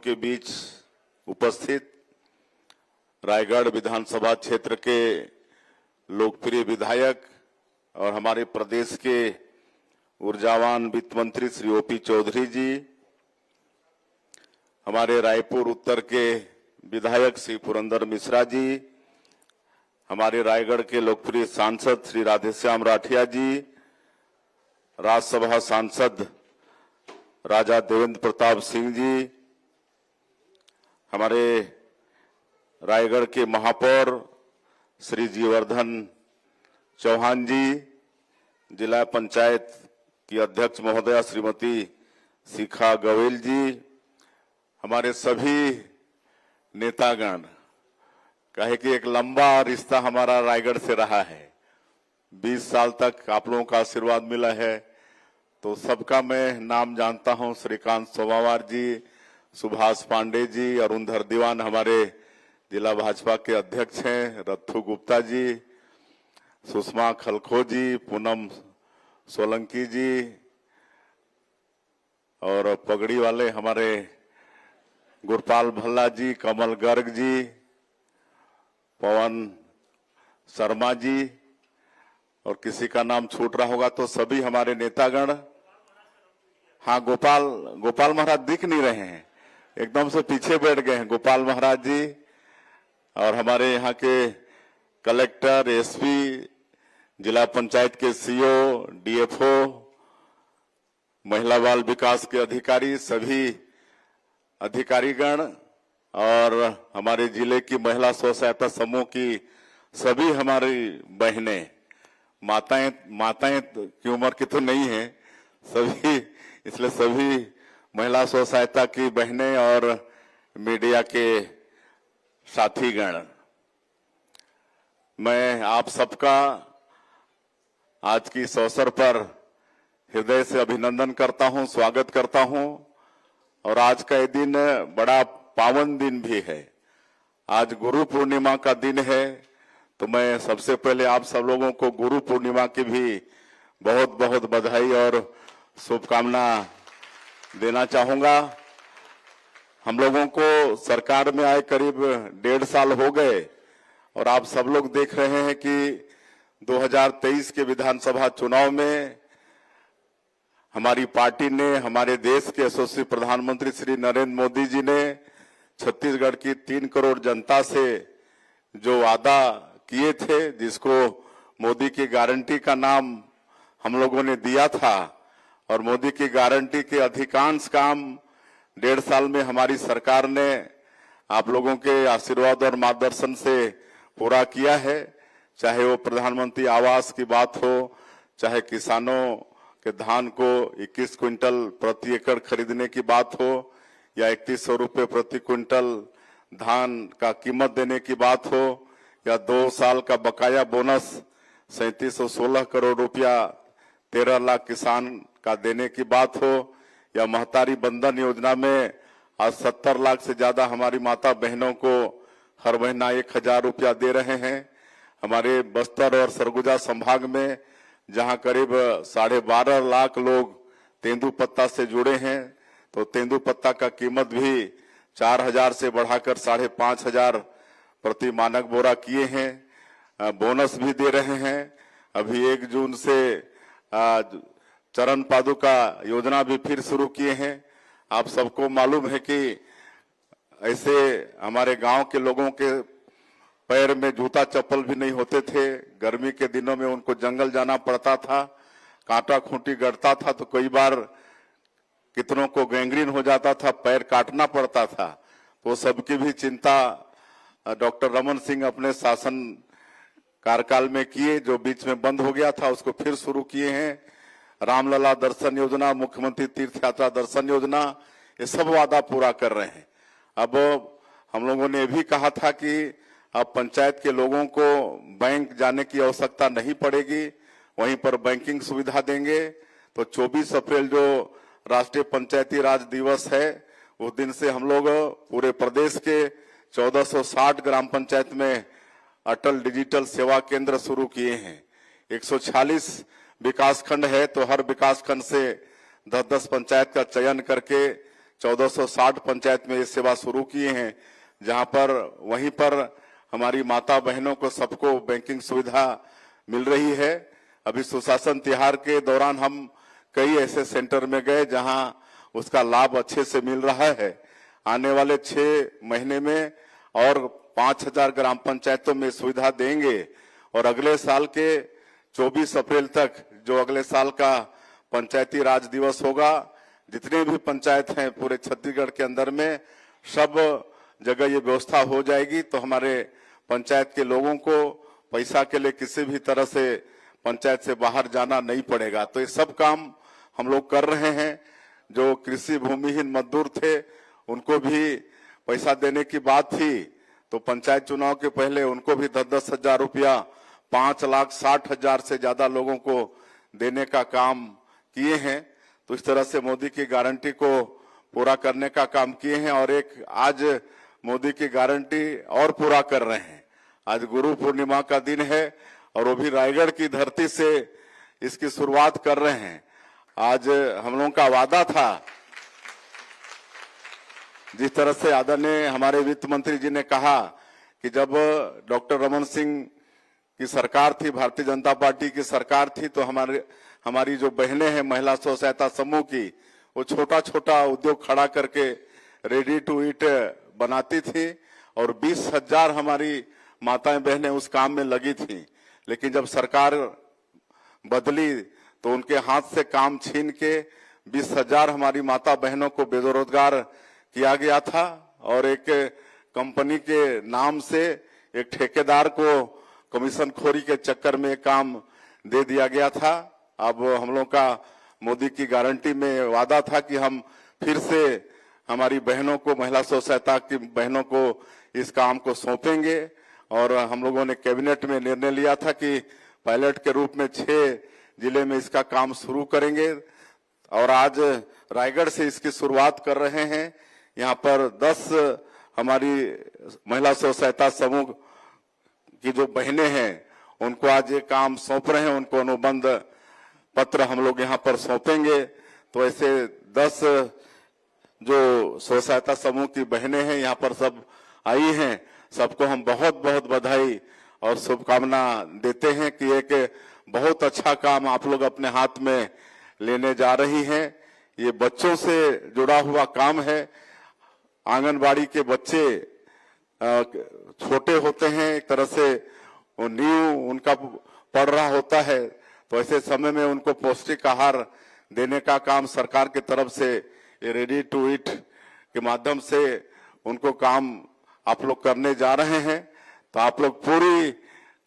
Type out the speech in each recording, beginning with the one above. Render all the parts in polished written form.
के बीच उपस्थित रायगढ़ विधानसभा क्षेत्र के लोकप्रिय विधायक और हमारे प्रदेश के ऊर्जावान वित्त मंत्री श्री ओपी चौधरी जी, हमारे रायपुर उत्तर के विधायक श्री पुरंदर मिश्रा जी, हमारे रायगढ़ के लोकप्रिय सांसद श्री राधेश्याम राठिया जी, राज्यसभा सांसद राजा देवेंद्र प्रताप सिंह जी, हमारे रायगढ़ के महापौर श्री जीवर्धन चौहान जी, जिला पंचायत की अध्यक्ष महोदया श्रीमती शिखा गोयल जी, हमारे सभी नेतागण, कहे कि एक लंबा रिश्ता हमारा रायगढ़ से रहा है। 20 साल तक आप लोगों का आशीर्वाद मिला है, तो सबका मैं नाम जानता हूं। श्रीकांत सोमावार जी, सुभाष पांडे जी, अरुणधर दीवान हमारे जिला भाजपा के अध्यक्ष हैं, रत्थु गुप्ता जी, सुषमा खलखो जी, पूनम सोलंकी जी, और पगड़ी वाले हमारे गुरपाल भल्ला जी, कमल गर्ग जी, पवन शर्मा जी, और किसी का नाम छूट रहा होगा तो सभी हमारे नेतागण। हाँ, गोपाल महाराज दिख नहीं रहे हैं, एकदम से पीछे बैठ गए हैं गोपाल महाराज जी, और हमारे यहाँ के कलेक्टर, एसपी, जिला पंचायत के सीओ, डीएफओ, महिला बाल विकास के अधिकारी, सभी अधिकारीगण, और हमारे जिले की महिला स्व सहायता समूह की सभी हमारी बहनें, माताएं की उम्र की तो नहीं है सभी, इसलिए सभी महिला स्व सहायता की बहनें और मीडिया के साथीगण, मैं आप सबका आज की इस अवसर पर हृदय से अभिनंदन करता हूं, स्वागत करता हूं। और आज का ये दिन बड़ा पावन दिन भी है। आज गुरु पूर्णिमा का दिन है, तो मैं सबसे पहले आप सब लोगों को गुरु पूर्णिमा की भी बहुत बहुत बधाई और शुभकामना देना चाहूंगा। हम लोगों को सरकार में आए करीब 1.5 साल हो गए, और आप सब लोग देख रहे हैं कि 2023 के विधानसभा चुनाव में हमारी पार्टी ने, हमारे देश के यशस्वी प्रधानमंत्री श्री नरेंद्र मोदी जी ने छत्तीसगढ़ की 3 करोड़ जनता से जो वादा किए थे, जिसको मोदी की गारंटी का नाम हम लोगों ने दिया था, और मोदी की गारंटी के अधिकांश काम 1.5 साल में हमारी सरकार ने आप लोगों के आशीर्वाद और मार्गदर्शन से पूरा किया है। चाहे वो प्रधानमंत्री आवास की बात हो, चाहे किसानों के धान को 21 क्विंटल प्रति एकड़ खरीदने की बात हो, या 3100 रुपये प्रति क्विंटल धान का कीमत देने की बात हो, या 2 साल का बकाया बोनस 3716 करोड़ रुपया 13 लाख किसान का देने की बात हो, या महतारी बंधन योजना में आज 70 लाख से ज्यादा हमारी माता बहनों को हर महीना 1000 रुपया दे रहे हैं। हमारे बस्तर और सरगुजा संभाग में जहां करीब 12.5 लाख लोग तेंदुपत्ता से जुड़े हैं, तो तेंदुपत्ता का कीमत भी 4000 से बढ़ाकर 5500 प्रति मानक बोरा किए हैं। बोनस भी दे रहे हैं। अभी 1 जून से चरण पादुका योजना भी फिर शुरू किए हैं। आप सबको मालूम है कि ऐसे हमारे गांव के लोगों के पैर में जूता चप्पल भी नहीं होते थे। गर्मी के दिनों में उनको जंगल जाना पड़ता था, कांटा खूंटी गड़ता था, तो कई बार कितनों को गैंग्रीन हो जाता था, पैर काटना पड़ता था। तो सबकी भी चिंता डॉक्टर रमन सिंह अपने शासन कार्यकाल में किए, जो बीच में बंद हो गया था उसको फिर शुरू किए हैं। रामलला दर्शन योजना, मुख्यमंत्री तीर्थ यात्रा दर्शन योजना, ये सब वादा पूरा कर रहे हैं। अब हम लोगों ने भी कहा था कि अब पंचायत के लोगों को बैंक जाने की आवश्यकता नहीं पड़ेगी, वहीं पर बैंकिंग सुविधा देंगे। तो 24 अप्रैल जो राष्ट्रीय पंचायती राज दिवस है, उस दिन से हम लोग पूरे प्रदेश के 1460 ग्राम पंचायत में अटल डिजिटल सेवा केंद्र शुरू किए हैं। 146 विकास खंड है, तो हर विकास खंड से 10-10 पंचायत का चयन करके 1460 पंचायत में ये सेवा शुरू किए हैं, जहां पर वहीं पर हमारी माता बहनों को सबको बैंकिंग सुविधा मिल रही है। अभी सुशासन त्योहार के दौरान हम कई ऐसे सेंटर में गए जहां उसका लाभ अच्छे से मिल रहा है। आने वाले 6 महीने में और 5000 ग्राम पंचायतों में सुविधा देंगे और अगले साल के 24 अप्रैल तक, जो अगले साल का पंचायती राज दिवस होगा, जितने भी पंचायत हैं पूरे छत्तीसगढ़ के अंदर में सब जगह ये व्यवस्था हो जाएगी। तो हमारे पंचायत के लोगों को पैसा के लिए किसी भी तरह से पंचायत से बाहर जाना नहीं पड़ेगा। तो ये सब काम हम लोग कर रहे हैं। जो कृषि भूमिहीन मजदूर थे उनको भी पैसा देने की बात थी, तो पंचायत चुनाव के पहले उनको भी 10-10 हजार रुपया 5,60,000 से ज्यादा लोगों को देने का काम किए हैं। तो इस तरह से मोदी की गारंटी को पूरा करने का काम किए हैं और एक आज मोदी की गारंटी और पूरा कर रहे हैं। आज गुरु पूर्णिमा का दिन है और वो भी रायगढ़ की धरती से इसकी शुरुआत कर रहे हैं। आज हम लोगों का वादा था, जिस तरह से आदरणीय हमारे वित्त मंत्री जी ने कहा कि जब डॉक्टर रमन सिंह की सरकार थी, भारतीय जनता पार्टी की सरकार थी, तो हमारी जो बहनें हैं महिला स्व सहायता समूह की, वो छोटा छोटा उद्योग खड़ा करके रेडी टू ईट बनाती थी और 20,000 हमारी माताएं बहनें उस काम में लगी थी। लेकिन जब सरकार बदली तो उनके हाथ से काम छीन के 20,000 हमारी माता बहनों को बेरोजगार किया गया था और एक कंपनी के नाम से एक ठेकेदार को कमीशन खोरी के चक्कर में काम दे दिया गया था। अब हम लोग का मोदी की गारंटी में वादा था कि हम फिर से हमारी बहनों को, महिला स्व सहायता की बहनों को इस काम को सौंपेंगे और हम लोगों ने कैबिनेट में निर्णय लिया था कि पायलट के रूप में 6 जिले में इसका काम शुरू करेंगे और आज रायगढ़ से इसकी शुरुआत कर रहे हैं। यहाँ पर 10 हमारी महिला स्व सहायता समूह की जो बहनें हैं उनको आज ये काम सौंप रहे हैं, उनको अनुबंध पत्र हम लोग यहाँ पर सौंपेंगे। तो ऐसे 10 जो स्व सहायता समूह की बहनें हैं यहाँ पर सब आई हैं, सबको हम बहुत बहुत बधाई और शुभकामना देते हैं कि एक बहुत अच्छा काम आप लोग अपने हाथ में लेने जा रही हैं। ये बच्चों से जुड़ा हुआ काम है। आंगनबाड़ी के बच्चे छोटे होते हैं, एक तरह से वो नींव उनका पड़ रहा होता है, तो ऐसे समय में उनको पौष्टिक आहार देने का काम सरकार की तरफ से ये रेडी टू ईट के माध्यम से उनको काम आप लोग करने जा रहे हैं। तो आप लोग पूरी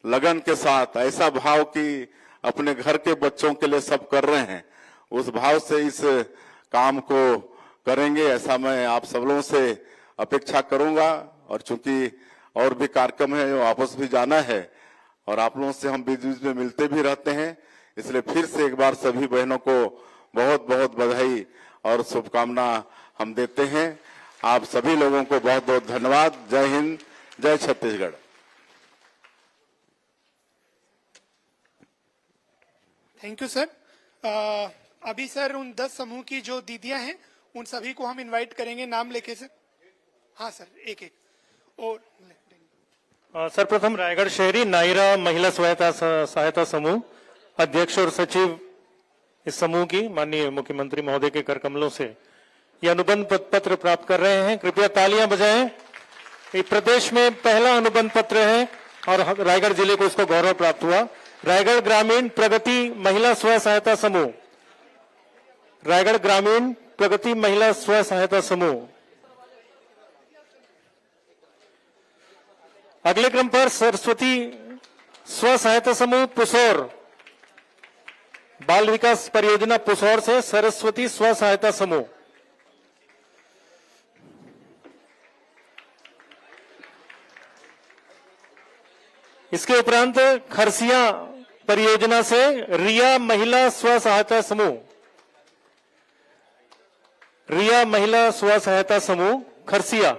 लगन के साथ, ऐसा भाव कि अपने घर के बच्चों के लिए सब कर रहे हैं, उस भाव से इस काम को करेंगे, ऐसा मैं आप सब लोगों से अपेक्षा करूंगा। और चूंकि और भी कार्यक्रम है, वापस भी जाना है और आप लोगों से हम बीच बीच में मिलते भी रहते हैं, इसलिए फिर से एक बार सभी बहनों को बहुत बहुत बधाई और शुभकामना हम देते हैं। आप सभी लोगों को बहुत बहुत धन्यवाद। जय हिंद, जय छत्तीसगढ़। Thank you sir. अभी सर उन 10 समूह की जो दीदियां हैं उन सभी को हम इनवाइट करेंगे नाम लेके सर। हाँ सर, एक एक और सर्वप्रथम रायगढ़ शहरी नायरा महिला सहायता समूह अध्यक्ष और सचिव इस समूह की माननीय मुख्यमंत्री महोदय के कर कमलों से ये अनुबंध पत्र प्राप्त कर रहे हैं। कृपया तालियां बजाएं। ये प्रदेश में पहला अनुबंध पत्र है और रायगढ़ जिले को इसको गौरव प्राप्त हुआ। रायगढ़ ग्रामीण प्रगति महिला स्व सहायता समूह, रायगढ़ ग्रामीण प्रगति महिला स्व सहायता समूह। अगले क्रम पर सरस्वती स्व सहायता समूह पुसौर, बाल विकास परियोजना पुसौर से सरस्वती स्व सहायता समूह। इसके उपरांत खरसिया परियोजना से रिया महिला स्व सहायता समूह, रिया महिला स्व सहायता समूह खरसिया।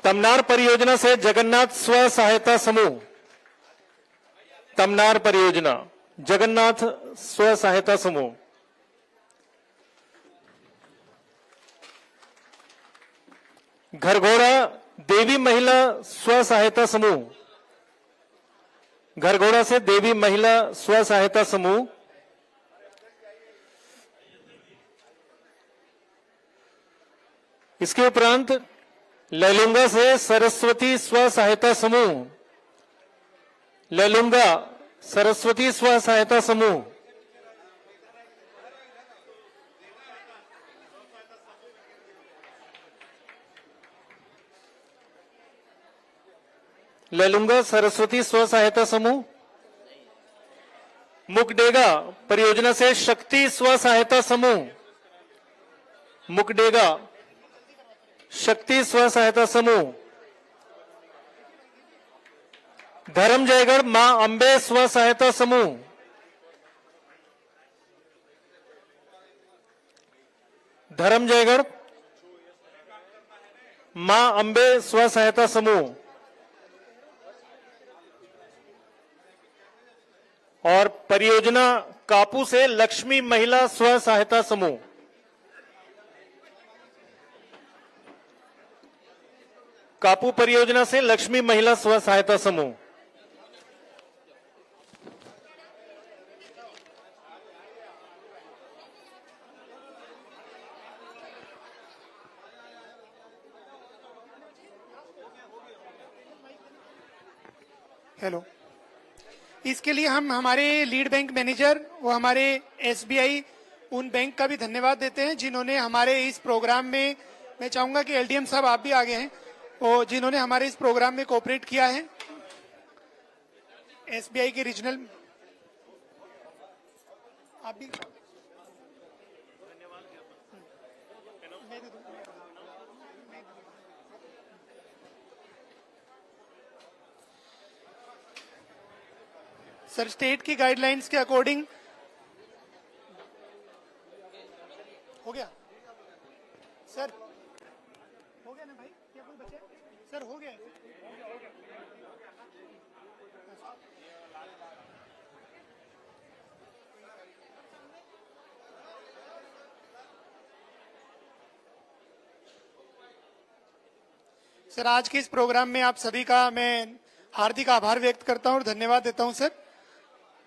तमनार परियोजना से जगन्नाथ स्व सहायता समूह, तमनार परियोजना जगन्नाथ स्व सहायता समूह, घरघोड़ा देवी महिला स्व सहायता समूह, घरघोड़ा से देवी महिला स्व सहायता समूह, इसके उपरांत लैलूंगा से सरस्वती स्व सहायता समूह, लैलूंगा सरस्वती स्व सहायता समूह, लैलूंगा सरस्वती स्व सहायता समूह, मुकडेगा परियोजना से शक्ति स्व सहायता समूह, मुकडेगा शक्ति स्व सहायता समूह, धर्मजयगढ़ मां अंबे स्व सहायता समूह, धर्मजयगढ़ मां अंबे स्व सहायता समूह और परियोजना कापू से लक्ष्मी महिला स्व सहायता समूह, कापू परियोजना से लक्ष्मी महिला स्व सहायता समूह। हेलो, इसके लिए हम हमारे लीड बैंक मैनेजर व हमारे एसबीआई उन बैंक का भी धन्यवाद देते हैं जिन्होंने हमारे इस प्रोग्राम में, मैं चाहूंगा कि एलडीएम साहब आप भी आगे हैं, और जिन्होंने हमारे इस प्रोग्राम में कोऑपरेट किया है। एसबीआई के रीजनल आप भी सर, स्टेट की गाइडलाइंस के अकॉर्डिंग हो गया सर, हो गया ना भाई, क्या कोई बचा है? सर हो गया। सर, आज के इस प्रोग्राम में आप सभी का मैं हार्दिक आभार व्यक्त करता हूं और धन्यवाद देता हूं सर।